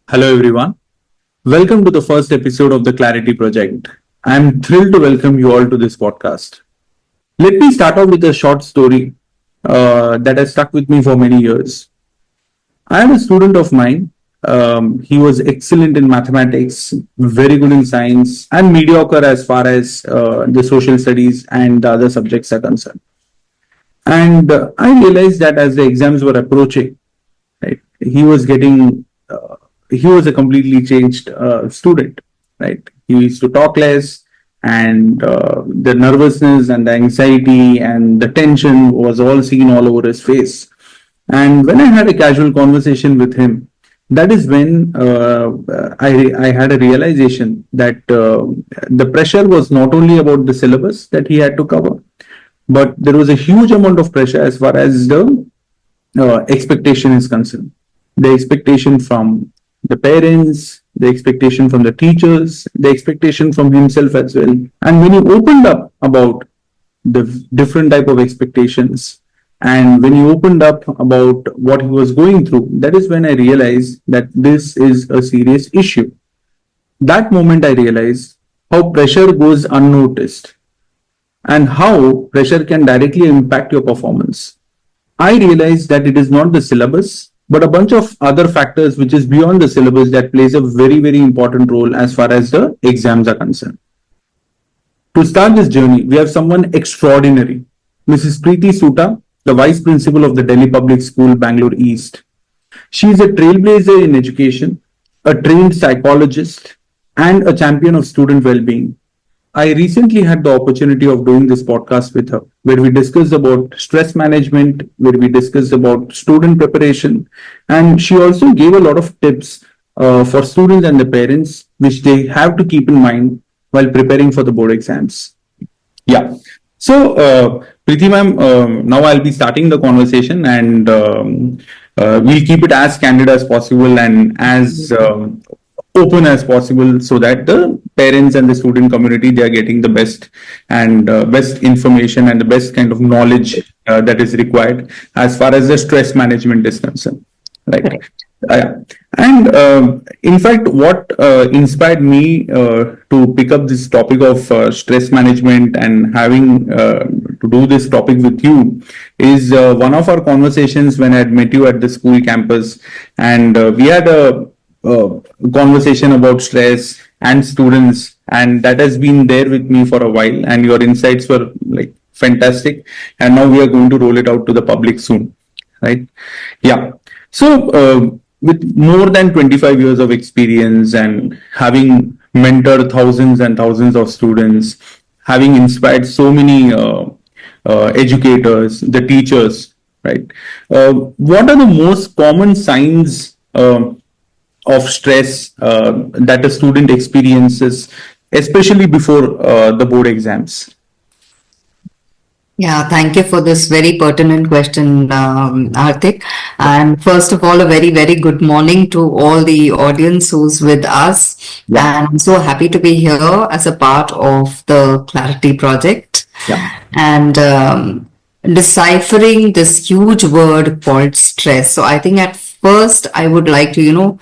Hello, everyone. Welcome to the first episode of the Clarity Project. I am thrilled to welcome you all to this podcast. Let me start off with a short story that has stuck with me for many years. I am a student of mine. He was excellent in mathematics, very good in science, and mediocre as far as the social studies and the other subjects are concerned. And I realized that as the exams were approaching, right, he was a completely changed student, right? He used to talk less, and the nervousness and the anxiety and the tension was all seen all over his face. And when I had a casual conversation with him, that is when I had a realization that the pressure was not only about the syllabus that he had to cover, but there was a huge amount of pressure as far as the expectation is concerned. The expectation from the parents, the expectation from the teachers, the expectation from himself as well. And when he opened up about the different type of expectations, and when he opened up about what he was going through, that is when I realized that this is a serious issue. That moment I realized how pressure goes unnoticed and how pressure can directly impact your performance. I realized that it is not the syllabus, but a bunch of other factors which is beyond the syllabus that plays a very, very important role as far as the exams are concerned. To start this journey, we have someone extraordinary, Mrs. Priti Ssoota, the Vice Principal of the Delhi Public School, Bangalore East. She is a trailblazer in education, a trained psychologist, and a champion of student well-being. I recently had the opportunity of doing this podcast with her, where we discussed about stress management, where we discussed about student preparation, and she also gave a lot of tips for students and the parents, which they have to keep in mind while preparing for the board exams. Yeah. So, Preeti ma'am, now I'll be starting the conversation, and we'll keep it as candid as possible and as open as possible, so that the parents and the student community, they are getting the best and best information and the best kind of knowledge that is required as far as the stress management is concerned, right? Correct. And in fact, what inspired me to pick up this topic of stress management and having to do this topic with you is one of our conversations when I had met you at the school campus, and we had a conversation about stress and students, and that has been there with me for a while, and your insights were like fantastic, and now we are going to roll it out to the public soon, right? Yeah. So with more than 25 years of experience and having mentored thousands and thousands of students, having inspired so many educators, the teachers, right? What are the most common signs of stress that a student experiences, especially before the board exams? Yeah, thank you for this very pertinent question, Arthik. And first of all, a very, very good morning to all the audience who's with us. Yeah, And I'm so happy to be here as a part of the Clarity Project. yeah, And deciphering this huge word called stress. So I think at first I would like to,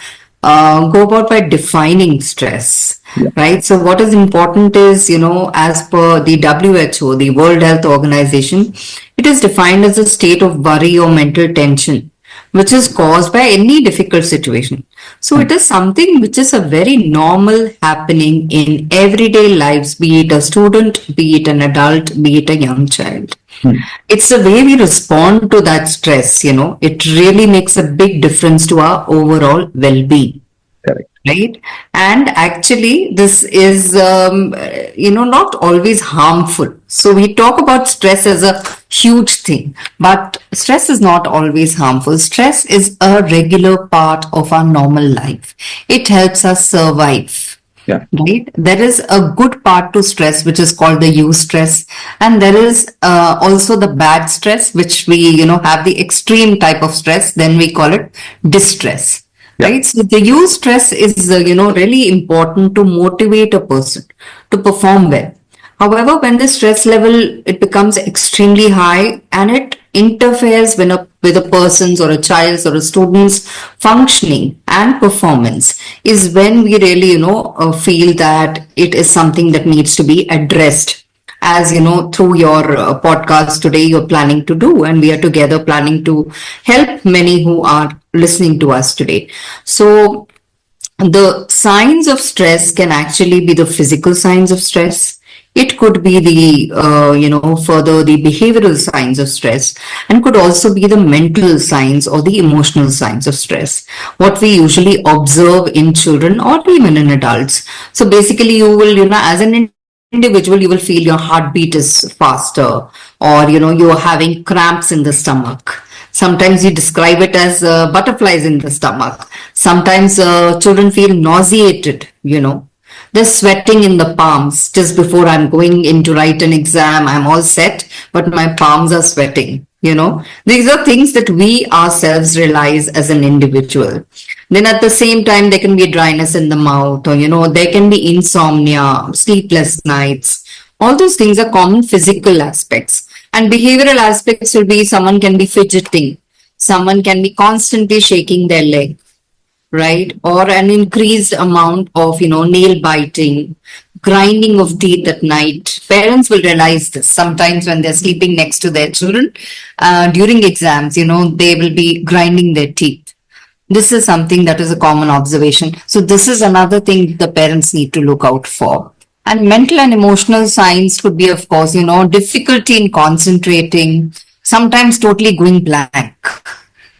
go about by defining stress, yeah, right? So what is important is, as per the WHO, the World Health Organization, it is defined as a state of worry or mental tension, which is caused by any difficult situation. So it is something which is a very normal happening in everyday lives, be it a student, be it an adult, be it a young child. hmm, It's the way we respond to that stress, it really makes a big difference to our overall well-being, correct. right? And actually, this is, not always harmful. So we talk about stress as a huge thing, but stress is not always harmful. Stress is a regular part of our normal life. It helps us survive. Yeah, Right? There is a good part to stress, which is called the eustress, and there is also the bad stress, which we, have the extreme type of stress. Then we call it distress, yeah, right? So the eustress is, really important to motivate a person to perform well. However, when the stress level it becomes extremely high and it interferes with a person's or a child's or a student's functioning and performance is when we really, feel that it is something that needs to be addressed. As you know, through your podcast today, you're planning to do, and we are together planning to help many who are listening to us today. So, the signs of stress can actually be the physical signs of stress. It could be the, further the behavioral signs of stress, and could also be the mental signs or the emotional signs of stress. What we usually observe in children or even in adults. So basically, you will, as an individual, you will feel your heartbeat is faster, or, you're having cramps in the stomach. Sometimes you describe it as butterflies in the stomach. Sometimes children feel nauseated, they're sweating in the palms just before I'm going in to write an exam. I'm all set, but my palms are sweating. These are things that we ourselves realize as an individual. Then at the same time, there can be dryness in the mouth, or, there can be insomnia, sleepless nights. All those things are common physical aspects. And behavioral aspects will be someone can be fidgeting, someone can be constantly shaking their leg, right? Or an increased amount of, nail biting, grinding of teeth at night. Parents will realize this sometimes when they're sleeping next to their children during exams, they will be grinding their teeth. This is something that is a common observation. So this is another thing the parents need to look out for. And mental and emotional signs could be, of course, difficulty in concentrating, sometimes totally going blank.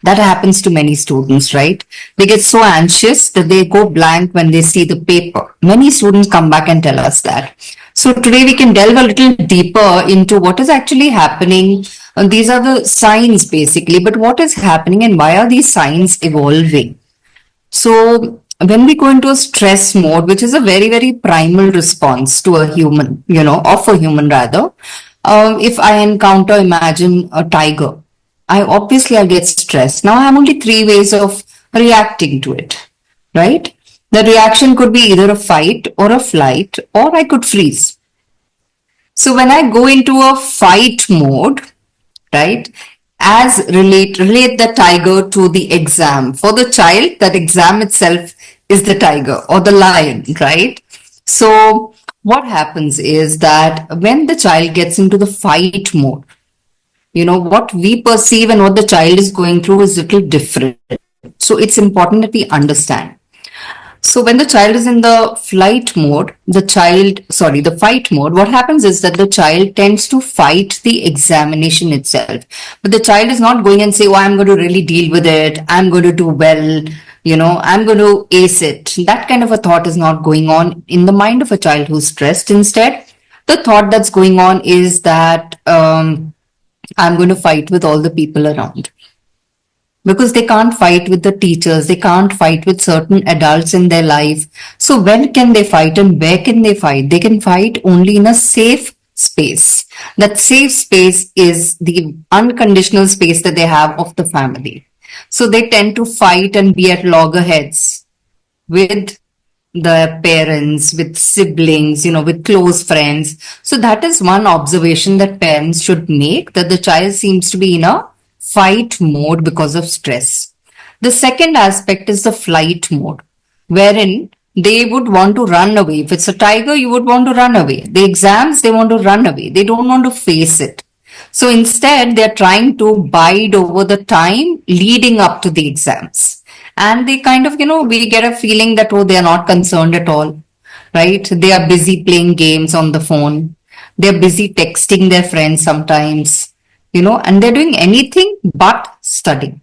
That happens to many students, right? They get so anxious that they go blank when they see the paper. Many students come back and tell us that. So today we can delve a little deeper into what is actually happening. These are the signs basically, but what is happening and why are these signs evolving? So when we go into a stress mode, which is a very, very primal response to a human, of a human rather, if I encounter, imagine a tiger, I'll get stressed. Now I have only three ways of reacting to it, right? The reaction could be either a fight or a flight, or I could freeze. So when I go into a fight mode, right, as relate the tiger to the exam. For the child, that exam itself is the tiger or the lion, right? So what happens is that when the child gets into the fight mode, what we perceive and what the child is going through is a little different. So it's important that we understand. So when the child is in the the fight mode, what happens is that the child tends to fight the examination itself. But the child is not going and say, oh, I'm going to really deal with it. I'm going to do well. I'm going to ace it. That kind of a thought is not going on in the mind of a child who's stressed. Instead, the thought that's going on is that, I'm going to fight with all the people around. Because they can't fight with the teachers, they can't fight with certain adults in their life. So when can they fight and where can they fight? They can fight only in a safe space. That safe space is the unconditional space that they have of the family. So they tend to fight and be at loggerheads with the parents, with siblings, with close friends. So that is one observation that parents should make, that the child seems to be in a fight mode because of stress. The second aspect is the flight mode, wherein they would want to run away. If it's a tiger, you would want to run away. The exams, they want to run away. They don't want to face it. So instead, they're trying to bide over the time leading up to the exams. And they kind of, we get a feeling that, oh, they are not concerned at all, right? They are busy playing games on the phone. They're busy texting their friends sometimes, and they're doing anything but studying.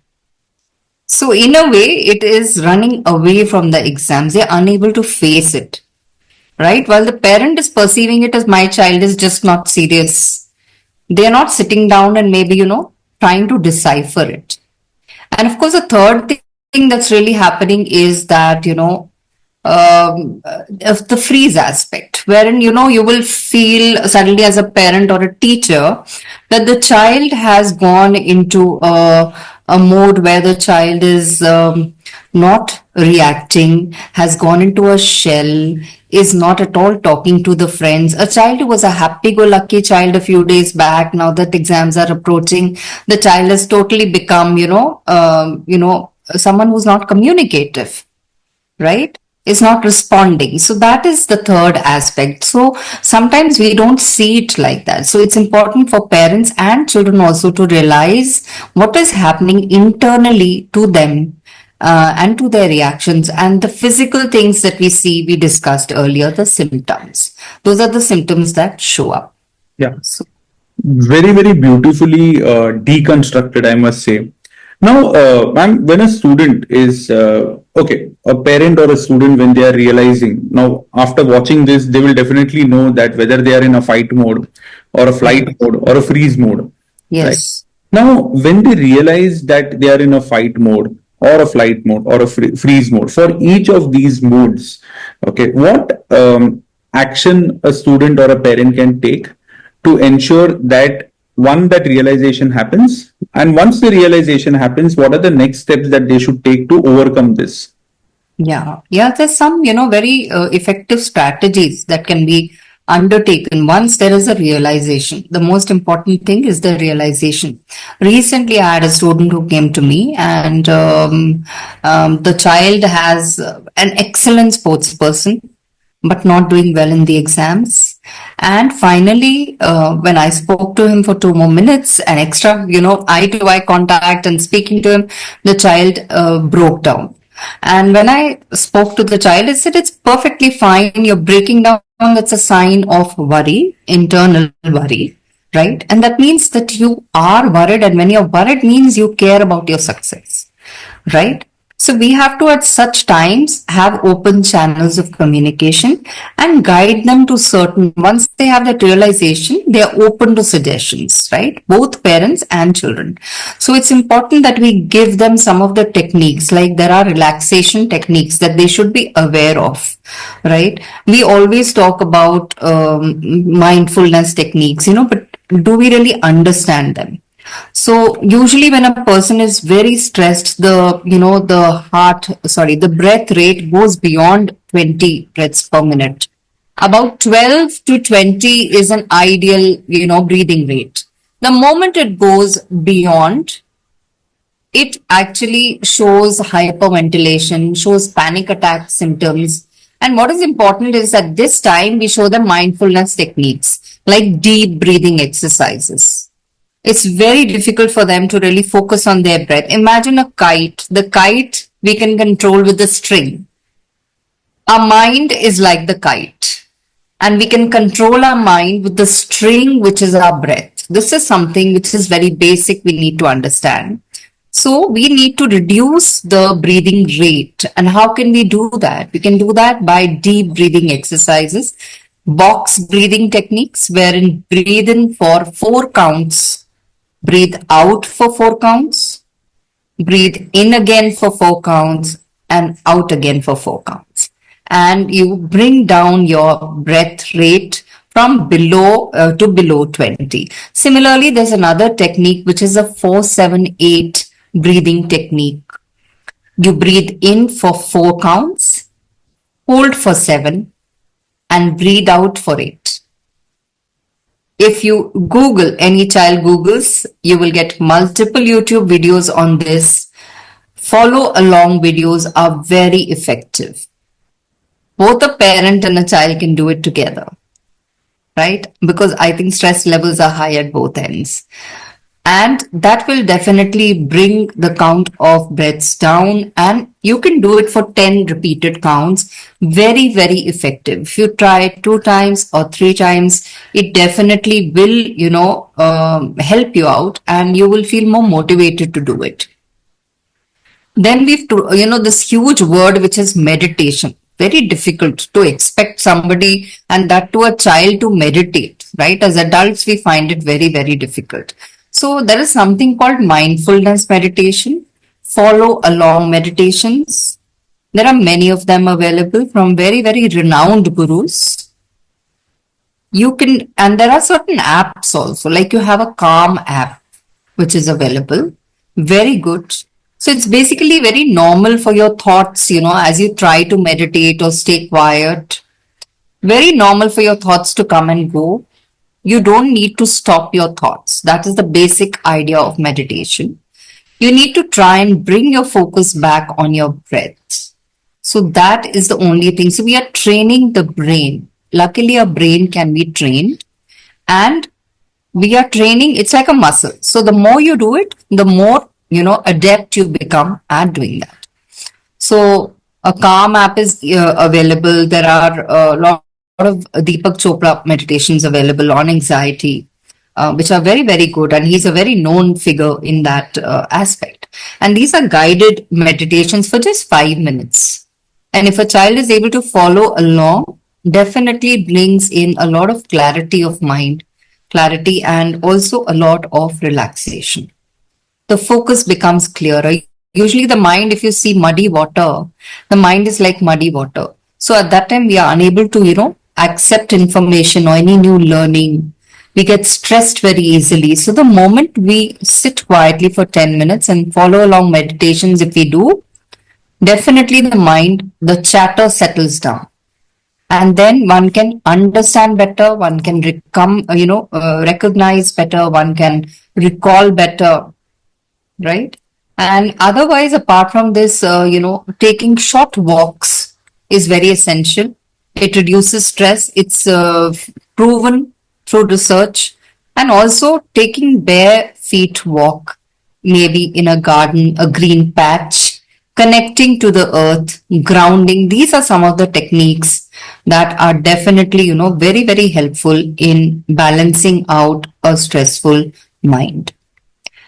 So in a way, it is running away from the exams. They're unable to face it, right? While the parent is perceiving it as my child is just not serious. They're not sitting down and maybe, trying to decipher it. And of course, the third thing that's really happening is that, of the freeze aspect, wherein, you will feel suddenly as a parent or a teacher that the child has gone into a mode where the child is not reacting, has gone into a shell, is not at all talking to the friends. A child who was a happy go lucky child a few days back, now that exams are approaching, the child has totally become, someone who's not communicative, right? Is not responding. So that is the third aspect. So sometimes we don't see it like that. So it's important for parents and children also to realize what is happening internally to them, and to their reactions, and the physical things that we see, we discussed earlier, the symptoms. Those are the symptoms that show up. Yeah. So, Very, very beautifully deconstructed, I must say. Now, ma'am, when a student is okay, a parent or a student, when they are realizing now after watching this, they will definitely know that whether they are in a fight mode or a yeah. flight mode or a freeze mode, right? Yes. Now, when they realize that they are in a fight mode or a flight mode or a freeze mode, for each of these modes, okay, what action a student or a parent can take to ensure that one, that realization happens, and once the realization happens, what are the next steps that they should take to overcome this? Yeah, yeah, there's some, very effective strategies that can be undertaken once there is a realization. The most important thing is the realization. Recently, I had a student who came to me, and the child has an excellent sports person, but not doing well in the exams. And finally, when I spoke to him for 2 more minutes, an extra, eye to eye contact and speaking to him, the child broke down. And when I spoke to the child, I said, it's perfectly fine. You're breaking down. That's a sign of worry, internal worry, right? And that means that you are worried. And when you're worried means you care about your success, right? So we have to at such times have open channels of communication and guide them to certain, once they have that realization, they are open to suggestions, right? Both parents and children. So it's important that we give them some of the techniques, like there are relaxation techniques that they should be aware of, right? We always talk about mindfulness techniques, but do we really understand them? So usually when a person is very stressed, the breath rate goes beyond 20 breaths per minute. About 12 to 20 is an ideal, breathing rate. The moment it goes beyond, it actually shows hyperventilation, shows panic attack symptoms. And what is important is that this time we show them mindfulness techniques like deep breathing exercises. It's very difficult for them to really focus on their breath. Imagine a kite. The kite we can control with the string. Our mind is like the kite, and we can control our mind with the string, which is our breath. This is something which is very basic, we need to understand. So we need to reduce the breathing rate. And how can we do that? We can do that by deep breathing exercises, box breathing techniques, wherein breathe in for 4 counts, breathe out for 4 counts, breathe in again for 4 counts, and out again for 4 counts. And you bring down your breath rate from below to below 20. Similarly, there's another technique which is a 4-7-8 breathing technique. You breathe in for 4 counts, hold for 7, and breathe out for 8. If you Google, any child Googles, you will get multiple YouTube videos on this. Follow along videos are very effective. Both a parent and a child can do it together, right? Because I think stress levels are high at both ends. And that will definitely bring the count of breaths down, and you can do it for 10 repeated counts. Very, very effective. If you try 2 times or 3 times, it definitely will, help you out, and you will feel more motivated to do it. Then this huge word, which is meditation. Very difficult to expect somebody, and that to a child, to meditate, right? As adults, we find it very, very difficult. So there is something called mindfulness meditation, follow along meditations. There are many of them available from very, very renowned gurus. You can, and there are certain apps also, like you have a Calm app, which is available. Very good. So it's basically very normal for your thoughts, as you try to meditate or stay quiet, very normal for your thoughts to come and go. You don't need to stop your thoughts. That is the basic idea of meditation. You need to try and bring your focus back on your breath. So that is the only thing. So we are training the brain. Luckily, our brain can be trained, and we are training, it's like a muscle. So the more you do it, the more, adept you become at doing that. So a Calm app is available. There are a lot of Deepak Chopra meditations available on anxiety, which are very, very good. And he's a very known figure in that aspect. And these are guided meditations for just 5 minutes. And if a child is able to follow along, definitely it brings in a lot of clarity of mind, clarity, and also a lot of relaxation. The focus becomes clearer. Usually, the mind, if you see muddy water, the mind is like muddy water. So at that time, we are unable to, accept information or any new learning. We get stressed very easily. So the moment we sit quietly for 10 minutes and follow along meditations, if we do, definitely the mind, the chatter settles down. And then one can understand better, one can recognize better, one can recall better, right? And otherwise, apart from this, taking short walks is very essential. It reduces stress. It's proven through research. And also taking bare feet walk, maybe in a garden, a green patch, connecting to the earth, grounding. These are some of the techniques that are definitely, very, very helpful in balancing out a stressful mind.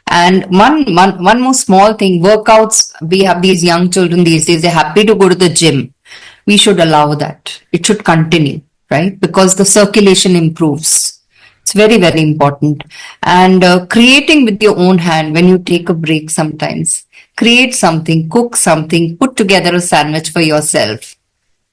And one more small thing, workouts. We have these young children these days, they're happy to go to the gym. We should allow that. It should continue, right? Because the circulation improves. It's very, very important. And creating with your own hand when you take a break sometimes. Create something, cook something, put together a sandwich for yourself,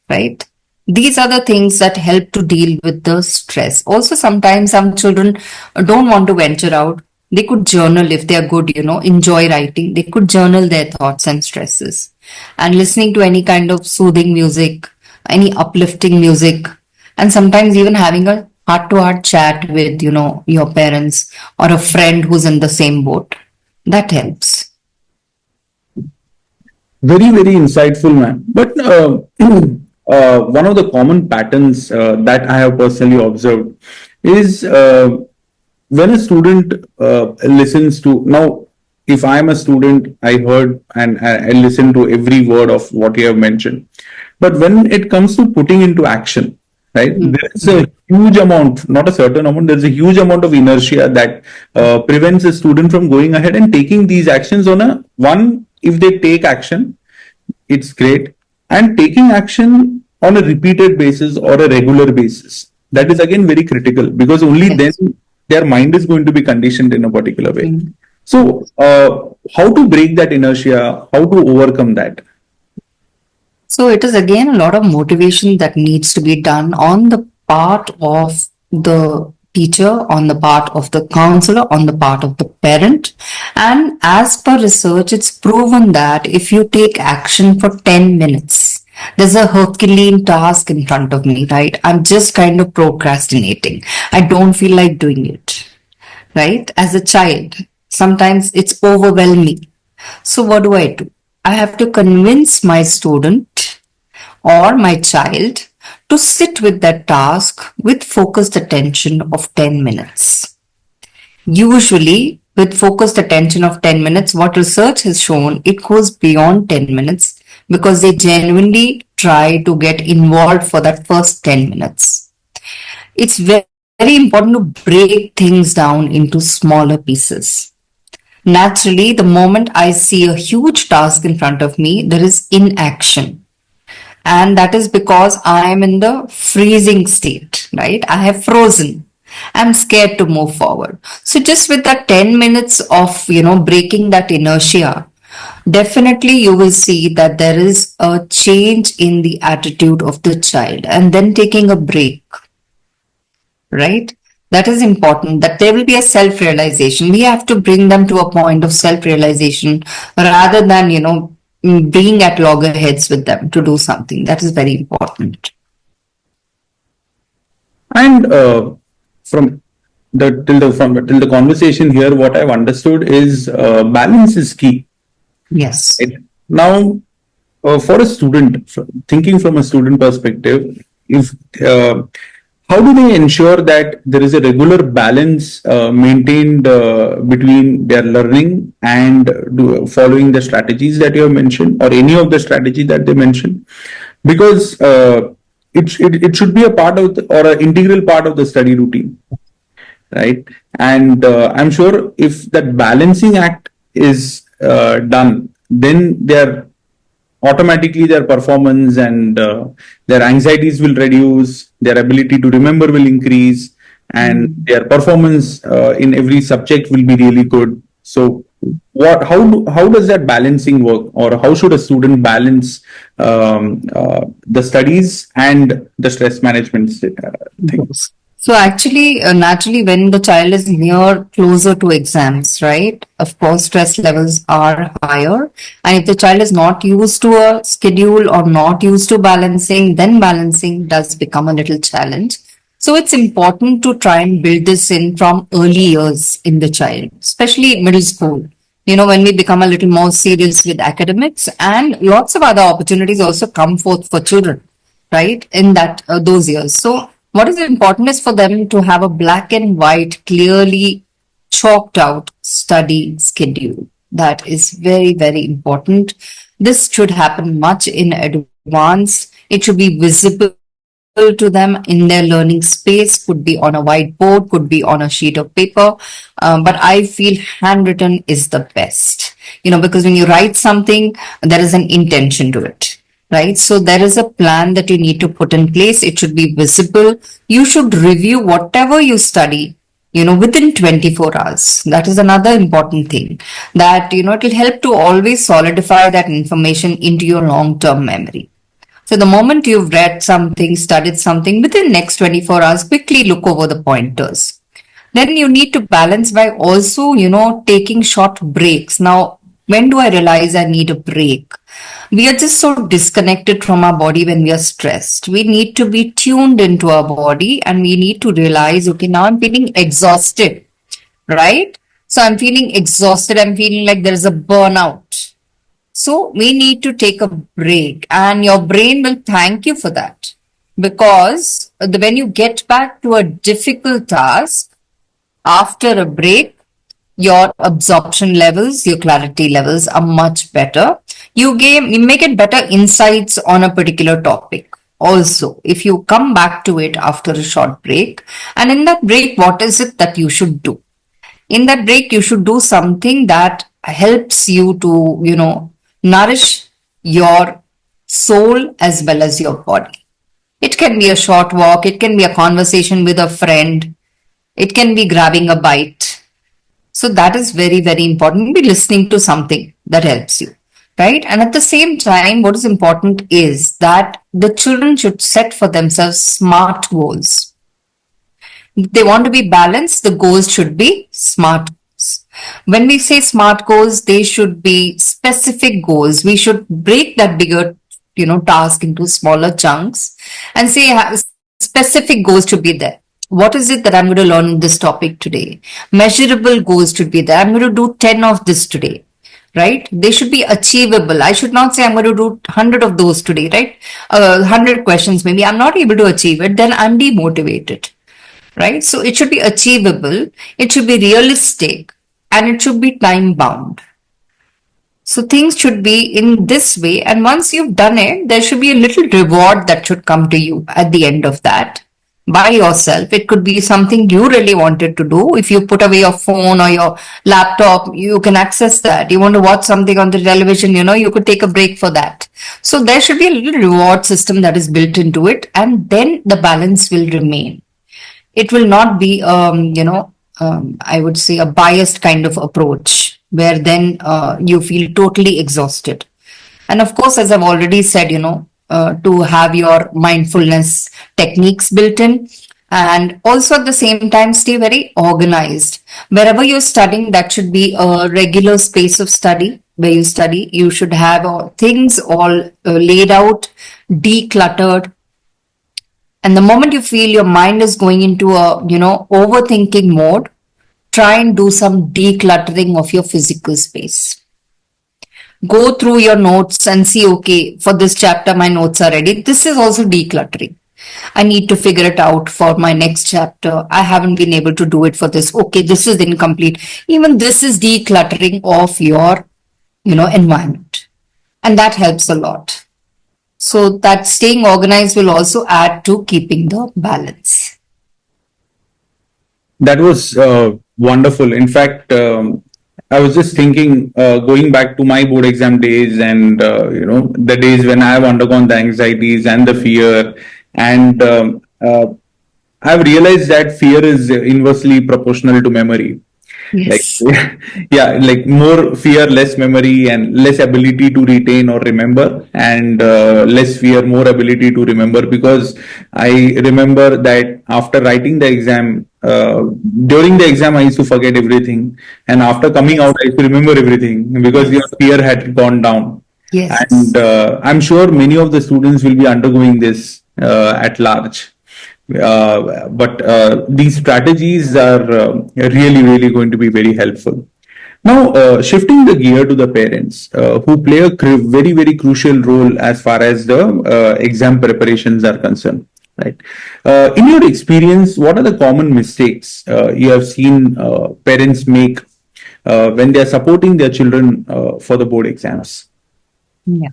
right? These are the things that help to deal with the stress. Also, sometimes some children don't want to venture out. They could journal if they are good, enjoy writing. They could journal their thoughts and stresses. And listening to any kind of soothing music, any uplifting music, and sometimes even having a heart-to-heart chat with, your parents or a friend who's in the same boat. That helps. Very, very insightful, ma'am. But one of the common patterns that I have personally observed is when a student listens to, now, if I am a student, I heard and I listen to every word of what you have mentioned. But when it comes to putting into action, right, there is a huge amount, not a certain amount, there's a huge amount of inertia that prevents a student from going ahead and taking these actions on a one. If they take action, it's great. And taking action on a repeated basis or a regular basis, that is again very critical, because only then their mind is going to be conditioned in a particular way. So, how to break that inertia? How to overcome that? So it is again a lot of motivation that needs to be done on the part of the teacher, on the part of the counselor, on the part of the parent. And as per research, it's proven that if you take action for 10 minutes, there's a Herculean task in front of me, right? I'm just kind of procrastinating. I don't feel like doing it, right? As a child, sometimes it's overwhelming. So what do? I have to convince my student or my child to sit with that task with focused attention of 10 minutes. Usually, with focused attention of 10 minutes, what research has shown, it goes beyond 10 minutes because they genuinely try to get involved for that first 10 minutes. It's very, very important to break things down into smaller pieces. Naturally, the moment I see a huge task in front of me, there is inaction. And that is because I am in the freezing state, right? I have frozen. I'm scared to move forward. So just with that 10 minutes of, breaking that inertia, definitely you will see that there is a change in the attitude of the child, and then taking a break, right? That is important, that there will be a self-realization. We have to bring them to a point of self-realization rather than, being at loggerheads with them to do something. That is very important. And from till the conversation here, what I've understood is balance is key. Yes. Right? Now, for a student, thinking from a student perspective, if how do they ensure that there is a regular balance maintained between their learning and following the strategies that you have mentioned, or any of the strategy that they mentioned? Because it should be a part of or an integral part of the study routine, right? And I'm sure if that balancing act is done, then automatically their performance and their anxieties will reduce, their ability to remember will increase, and their performance in every subject will be really good. So how does that balancing work, or how should a student balance the studies and the stress management things? So actually, naturally, when the child is near closer to exams, right? Of course, stress levels are higher. And if the child is not used to a schedule or not used to balancing, then balancing does become a little challenge. So it's important to try and build this in from early years in the child, especially middle school. When we become a little more serious with academics, and lots of other opportunities also come forth for children, right? In that those years. So what is important is for them to have a black and white, clearly chalked out study schedule. That is very, very important. This should happen much in advance. It should be visible to them in their learning space, could be on a whiteboard, could be on a sheet of paper. But I feel handwritten is the best, because when you write something, there is an intention to it. Right. So there is a plan that you need to put in place. It should be visible. You should review whatever you study, within 24 hours. That is another important thing, that, it will help to always solidify that information into your long-term memory. So the moment you've read something, studied something, within next 24 hours, quickly look over the pointers. Then you need to balance by also, taking short breaks. Now, when do I realize I need a break? We are just so disconnected from our body when we are stressed. We need to be tuned into our body, and we need to realize, okay, now I'm feeling exhausted, right? So I'm feeling exhausted. I'm feeling like there is a burnout. So we need to take a break, and your brain will thank you for that, because when you get back to a difficult task after a break, your absorption levels, your clarity levels are much better. You may get better insights on a particular topic. Also, if you come back to it after a short break, and in that break, what is it that you should do? In that break, you should do something that helps you to, nourish your soul as well as your body. It can be a short walk. It can be a conversation with a friend. It can be grabbing a bite. So that is very, very important. Be listening to something that helps you, right? And at the same time, what is important is that the children should set for themselves SMART goals. If they want to be balanced, the goals should be SMART goals. When we say SMART goals, they should be specific goals. We should break that bigger, task into smaller chunks and say specific goals should be there. What is it that I'm going to learn in this topic today? Measurable goals should be there. I'm going to do 10 of this today, right? They should be achievable. I should not say I'm going to do 100 of those today, right? 100 questions, maybe I'm not able to achieve it, then I'm demotivated, right? So it should be achievable. It should be realistic, and it should be time bound. So things should be in this way. And once you've done it, there should be a little reward that should come to you at the end of that. By yourself. It could be something you really wanted to do. If you put away your phone or your laptop, you can access that. You want to watch something on the television, you could take a break for that. So there should be a little reward system that is built into it, and then the balance will remain. It will not be, I would say, a biased kind of approach where then you feel totally exhausted. And of course, as I've already said, to have your mindfulness techniques built in. And also at the same time, stay very organized. Wherever you're studying, that should be a regular space of study where you study. You should have things all laid out, decluttered. And the moment you feel your mind is going into a, overthinking mode, try and do some decluttering of your physical space. Go through your notes and see, okay, for this chapter, my notes are ready. This is also decluttering. I need to figure it out for my next chapter. I haven't been able to do it for this. Okay, this is incomplete. Even this is decluttering of your, environment. And that helps a lot. So that staying organized will also add to keeping the balance. That was wonderful. In fact, I was just thinking, going back to my board exam days, and the days when I have undergone the anxieties and the fear, and I've realized that fear is inversely proportional to memory. Like, Yes. yeah, like more fear, less memory, and less ability to retain or remember, and less fear, more ability to remember. Because I remember that after writing the exam, during the exam, I used to forget everything, and after coming out, Yes. I used to remember everything because your Yes. fear had gone down. And Yes. I'm sure many of the students will be undergoing this at large. But these strategies are really, really going to be very helpful. Now, shifting the gear to the parents, who play a very, very crucial role as far as the exam preparations are concerned. Right. In your experience, what are the common mistakes you have seen parents make when they are supporting their children for the board exams? Yeah.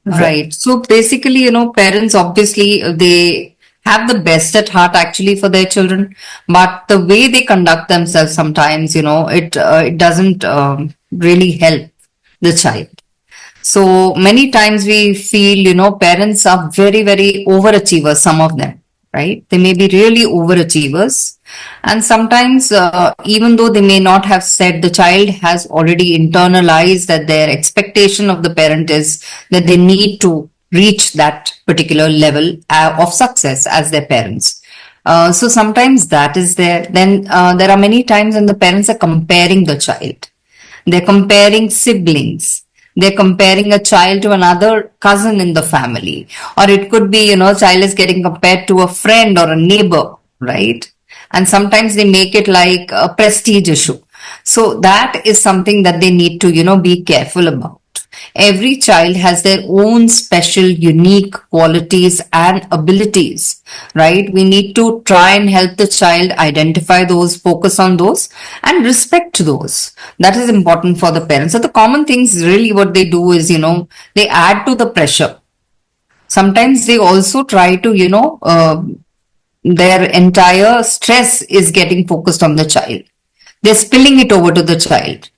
Right. So basically, parents obviously they have the best at heart actually for their children, but the way they conduct themselves sometimes, it doesn't really help the child. So many times we feel, parents are very, very overachievers, some of them, right? They may be really overachievers. And sometimes, even though they may not have said, the child has already internalized that their expectation of the parent is that they need to reach that particular level of success as their parents. So sometimes that is there. Then there are many times when the parents are comparing the child. They're comparing siblings. They're comparing a child to another cousin in the family. Or it could be, child is getting compared to a friend or a neighbor, right? And sometimes they make it like a prestige issue. So that is something that they need to, be careful about. Every child has their own special, unique qualities and abilities, right? We need to try and help the child identify those, focus on those, and respect those. That is important for the parents. So, the common things really what they do is, they add to the pressure. Sometimes they also try to, their entire stress is getting focused on the child. They're spilling it over to the child.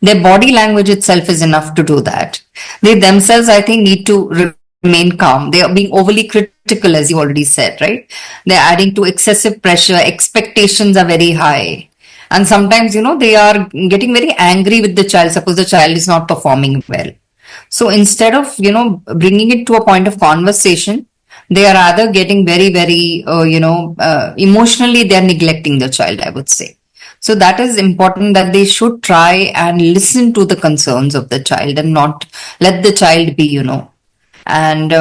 Their body language itself is enough to do that. They themselves, I think, need to remain calm. They are being overly critical, as you already said, right? They're adding to excessive pressure. Expectations are very high. And sometimes, they are getting very angry with the child. Suppose the child is not performing well. So instead of, bringing it to a point of conversation, they are rather getting very, very, emotionally, they're neglecting the child, I would say. So that is important that they should try and listen to the concerns of the child and not let the child be, and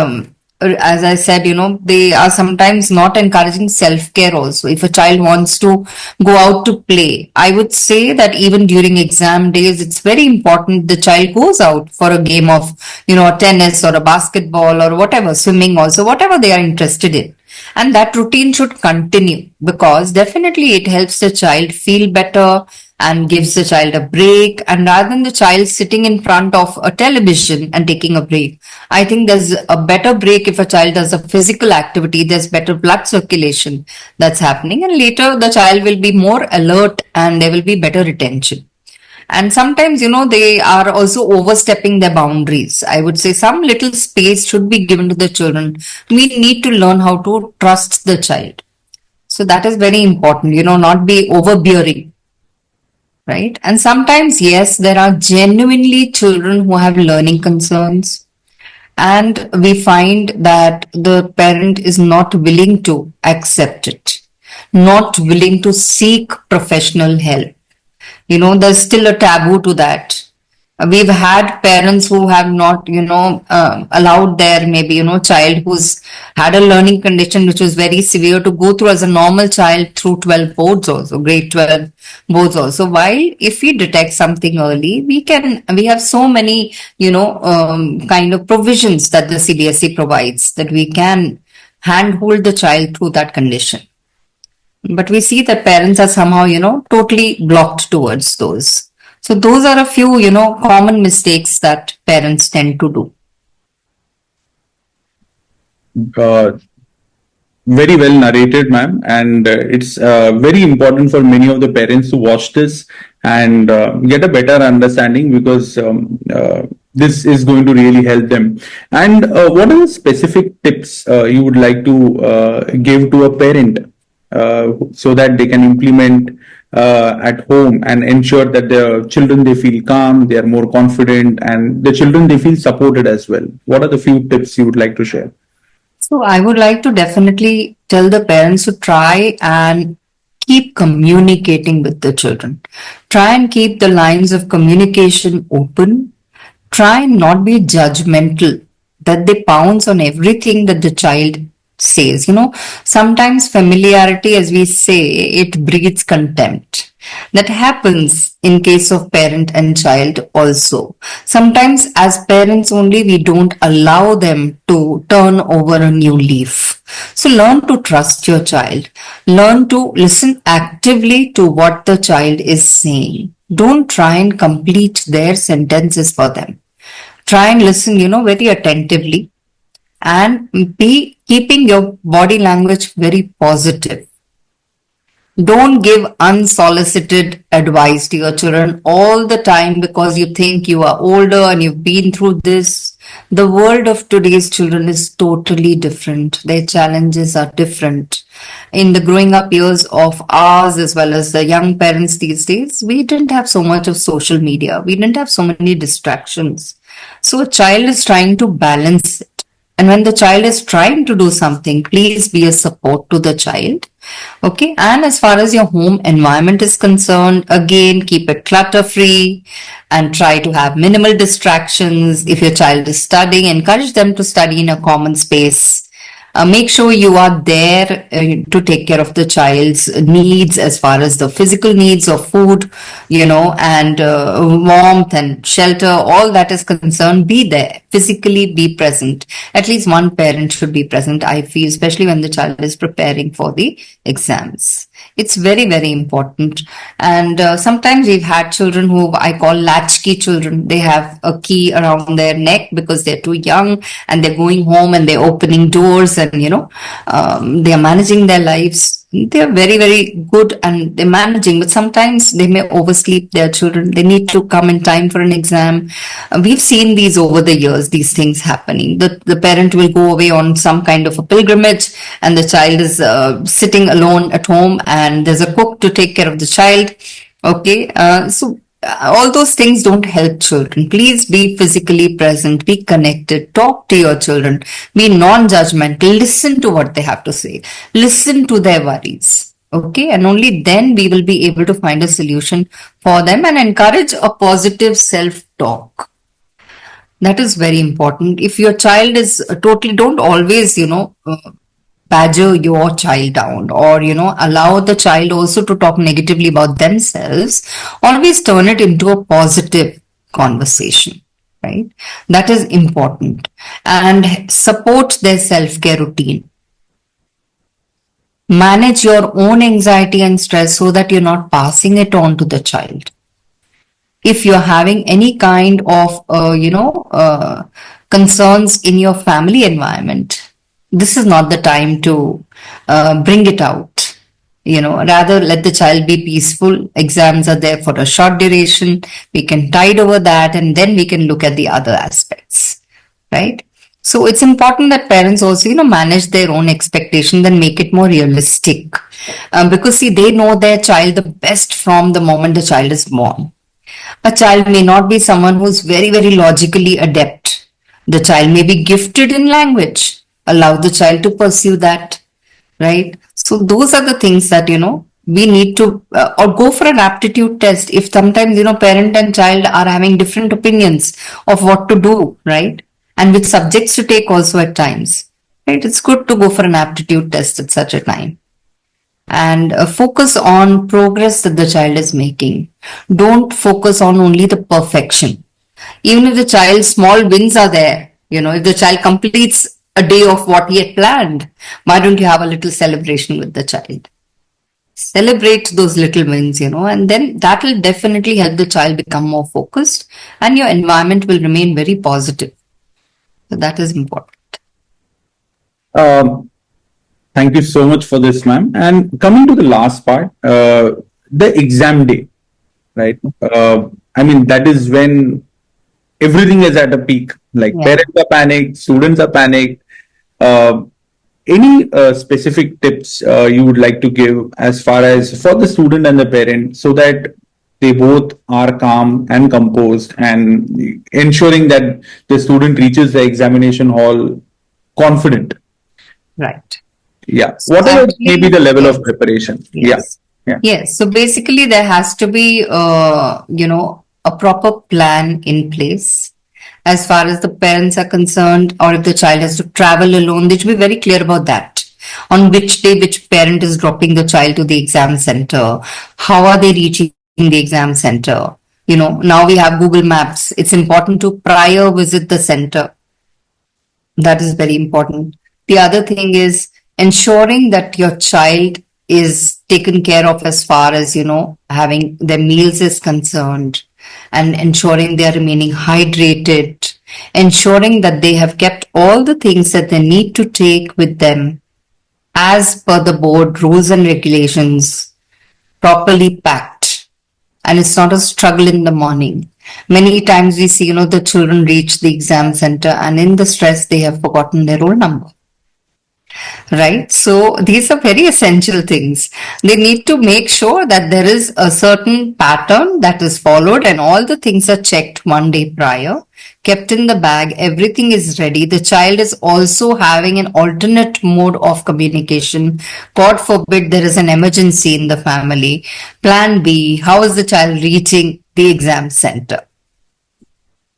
as I said, they are sometimes not encouraging self-care also. If a child wants to go out to play, I would say that even during exam days, it's very important the child goes out for a game of, a tennis or a basketball or whatever, swimming also, whatever they are interested in. And that routine should continue because definitely it helps the child feel better and gives the child a break. And rather than the child sitting in front of a television and taking a break, I think there's a better break if a child does a physical activity, there's better blood circulation that's happening. And later the child will be more alert and there will be better retention. And sometimes, they are also overstepping their boundaries. I would say some little space should be given to the children. We need to learn how to trust the child. So that is very important, not be overbearing, right? And sometimes, yes, there are genuinely children who have learning concerns. And we find that the parent is not willing to accept it. not willing to seek professional help. There's still a taboo to that. We've had parents who have not, allowed their maybe, child who's had a learning condition which was very severe to go through as a normal child through 12 boards also, grade 12 boards also. While if we detect something early, we have so many, kind of provisions that the CBSE provides that we can handhold the child through that condition. But we see that parents are somehow, totally blocked towards those. So those are a few, common mistakes that parents tend to do. Uh, Very well narrated, ma'am. And it's very important for many of the parents to watch this and get a better understanding, because this is going to really help them. And what are the specific tips you would like to give to a parent so that they can implement at home and ensure that the children, they feel calm, they are more confident, and the children, they feel supported as well? What are the few tips you would like to share? So I would like to definitely tell the parents to try and keep communicating with the children. Try and keep the lines of communication open. Try and not be judgmental, that they pounce on everything that the child says. Sometimes familiarity, as we say, it breeds contempt. That happens in case of parent and child also. Sometimes as parents only, we don't allow them to turn over a new leaf. So learn to trust your child. Learn to listen actively to what the child is saying. Don't try and complete their sentences for them. Try and listen, very attentively, and be keeping your body language very positive. Don't give unsolicited advice to your children all the time because you think you are older and you've been through this. The world of today's children is totally different. Their challenges are different. In the growing up years of ours, as well as the young parents these days, we didn't have so much of social media. We didn't have so many distractions. So a child is trying to balance it. And when the child is trying to do something, please be a support to the child. Okay. And as far as your home environment is concerned, again, keep it clutter free and try to have minimal distractions. If your child is studying, encourage them to study in a common space. Make sure you are there to take care of the child's needs as far as the physical needs of food, and warmth and shelter, all that is concerned. Be there, physically be present. At least one parent should be present, I feel, especially when the child is preparing for the exams. It's very, very important. And sometimes we've had children who I call latchkey children. They have a key around their neck because they're too young and they're going home and they're opening doors and, they are managing their lives. They're very, very good and they're managing, but sometimes they may oversleep their children. They need to come in time for an exam. We've seen these over the years, these things happening. The parent will go away on some kind of a pilgrimage and the child is sitting alone at home and there's a cook to take care of the child. Okay. So all those things don't help children. Please be physically present, be connected, talk to your children, be non-judgmental, listen to what they have to say, listen to their worries. Okay, and only then we will be able to find a solution for them and encourage a positive self-talk. That is very important. If your child is totally, don't always, badger your child down or allow the child also to talk negatively about themselves. Always turn it into a positive conversation, right? That is important. And support their self-care routine. Manage your own anxiety and stress so that you're not passing it on to the child. If you're having any kind of concerns in your family environment, this is not the time to bring it out. Rather let the child be peaceful. Exams are there for a short duration. We can tide over that and then we can look at the other aspects, right? So it's important that parents also, manage their own expectations and make it more realistic. Because see, they know their child the best from the moment the child is born. A child may not be someone who's very, very logically adept. The child may be gifted in language. Allow the child to pursue that. right? So those are the things that, we need to, or go for an aptitude test. If sometimes, parent and child are having different opinions of what to do, right? And which subjects to take also at times, right? It's good to go for an aptitude test at such a time. And focus on progress that the child is making. Don't focus on only the perfection. Even if the child's small wins are there, if the child completes a day of what he had planned, why don't you have a little celebration with the child? Celebrate those little wins, and then that will definitely help the child become more focused, and your environment will remain very positive. So that is important. Um, Thank you so much for this, ma'am. And coming to the last part, the exam day, right? I mean, that is when everything is at a peak. Like Yeah. parents are panicked, students are panicked. Uh, any specific tips you would like to give as far as for the student and the parent so that they both are calm and composed and ensuring that the student reaches the examination hall confident? Right. Yeah. So Whatever may be actually, the level yes, of preparation. Yeah. yes, Yeah. yes. So basically, there has to be, a proper plan in place as far as the parents are concerned, or if the child has to travel alone, they should be very clear about that. On which day, which parent is dropping the child to the exam center? How are they reaching the exam center? Now we have Google Maps. It's important to prior visit the center. That is very important. The other thing is ensuring that your child is taken care of as far as, having their meals is concerned, and ensuring they are remaining hydrated, ensuring that they have kept all the things that they need to take with them as per the board rules and regulations, properly packed, and it's not a struggle in the morning. Many times we see, the children reach the exam center and in the stress they have forgotten their roll number. Right? So these are very essential things. They need to make sure that there is a certain pattern that is followed and all the things are checked one day prior, kept in the bag, everything is ready. The child is also having an alternate mode of communication. God forbid there is an emergency in the family. Plan B, how is the child reaching the exam center?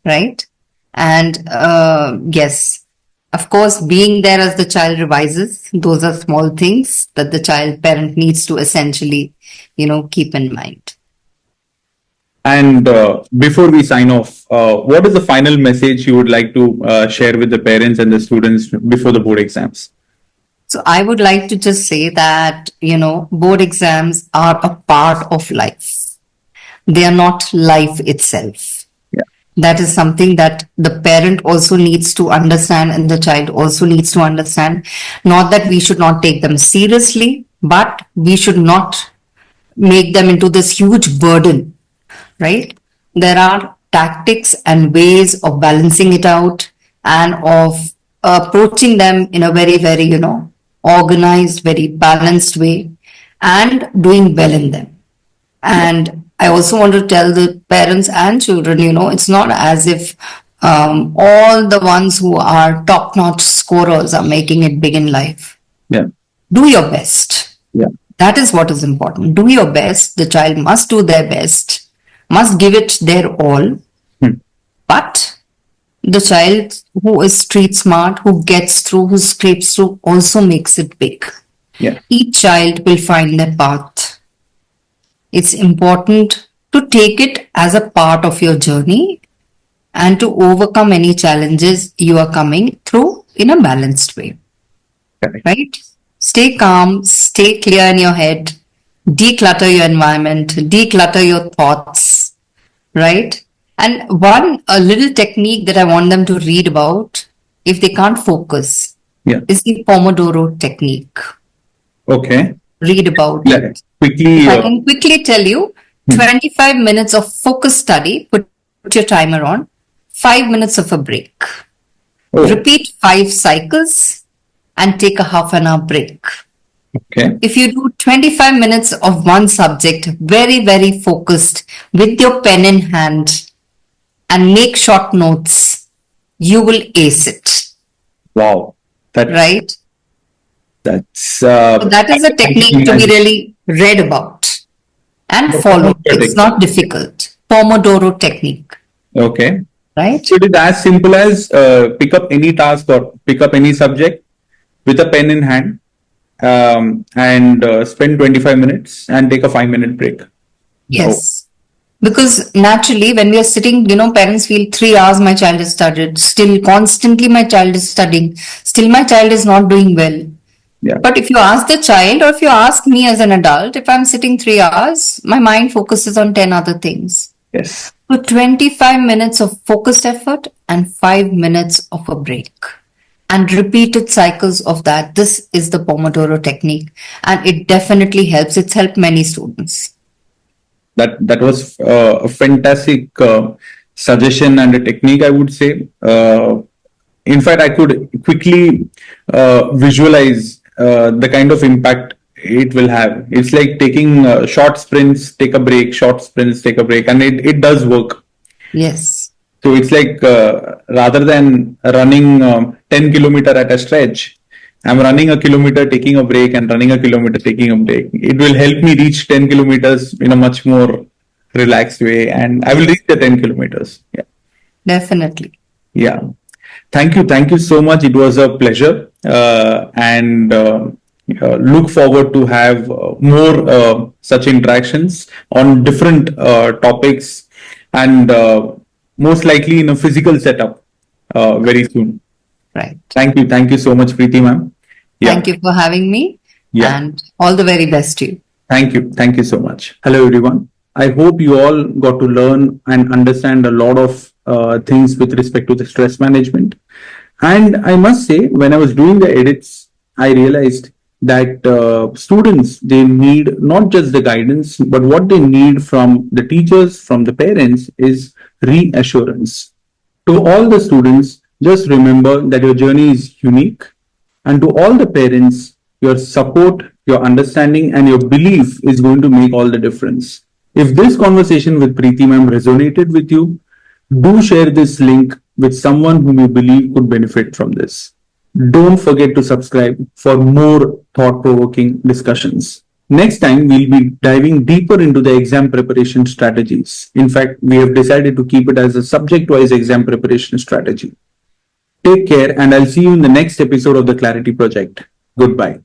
Right? And yes, of course, being there as the child revises, those are small things that the child parent needs to essentially, keep in mind. And before we sign off, what is the final message you would like to share with the parents and the students before the board exams? So I would like to just say that, board exams are a part of life. They are not life itself. Yeah. That is something that the parent also needs to understand and the child also needs to understand. Not that we should not take them seriously, but we should not make them into this huge burden, right? There are tactics and ways of balancing it out and of approaching them in a very, very, organized, very balanced way and doing well in them. And I also want to tell the parents and children, it's not as if all the ones who are top notch scorers are making it big in life. Yeah. Do your best. Yeah. That is what is important. Do your best. The child must do their best, must give it their all. But the child who is street smart, who gets through, who scrapes through, also makes it big. Yeah. Each child will find their path. It's important to take it as a part of your journey and to overcome any challenges you are coming through in a balanced way. Correct. Right? Stay calm, stay clear in your head, declutter your environment, declutter your thoughts, right? And a little technique that I want them to read about if they can't focus Yeah. is the Pomodoro technique. Okay. Read about Yeah. it. Quickly. If I can quickly tell you, 25 minutes of focus study, put your timer on, 5 minutes of a break. Oh, Repeat 5 cycles and take a half an hour break. okay. If you do 25 minutes of one subject, very, very focused with your pen in hand and make short notes, you will ace it, Wow. That's right? That's So that is a technique to be really read about and the followed. Pomodoro It's technique. not difficult. Pomodoro technique, Okay. right? So it is as simple as pick up any task or pick up any subject with a pen in hand, and spend 25 minutes and take a 5-minute break. Oh, Yes. Because naturally, when we are sitting, parents feel 3 hours my child is studied, still constantly my child is studying, still my child is not doing well. yeah. But if you ask the child, or if you ask me as an adult, if I'm sitting 3 hours, my mind focuses on 10 other things. Yes. So 25 minutes of focused effort and 5 minutes of a break. And repeated cycles of that. This is the Pomodoro technique. And it definitely helps. It's helped many students. That was a fantastic suggestion and a technique, I would say. In fact, I could quickly visualize the kind of impact it will have. It's like taking short sprints, take a break, short sprints, take a break, and it does work. Yes. So it's like rather than running 10 kilometer at a stretch, I'm running a kilometer, taking a break, and running a kilometer, taking a break. It will help me reach 10 kilometers in a much more relaxed way, and I will reach the 10 kilometers. Yeah. Definitely. Yeah. Thank you so much. It was a pleasure, and look forward to have more such interactions on different topics, and most likely in a physical setup very soon. Right. Thank you so much, Preeti ma'am. Yeah, Thank you for having me yeah. and all the very best to you. Thank you so much. Hello, everyone. I hope you all got to learn and understand a lot of things with respect to the stress management. And I must say, when I was doing the edits, I realized that students, they need not just the guidance, but what they need from the teachers, from the parents is reassurance. To all the students, just remember that your journey is unique. And to all the parents, your support, your understanding, and your belief is going to make all the difference. If this conversation with Preeti ma'am resonated with you, do share this link with someone whom you believe could benefit from this. Don't forget to subscribe for more thought provoking discussions. Next time, we'll be diving deeper into the exam preparation strategies. In fact, we have decided to keep it as a subject wise exam preparation strategy. Take care, and I'll see you in the next episode of the Clarity Project. Goodbye.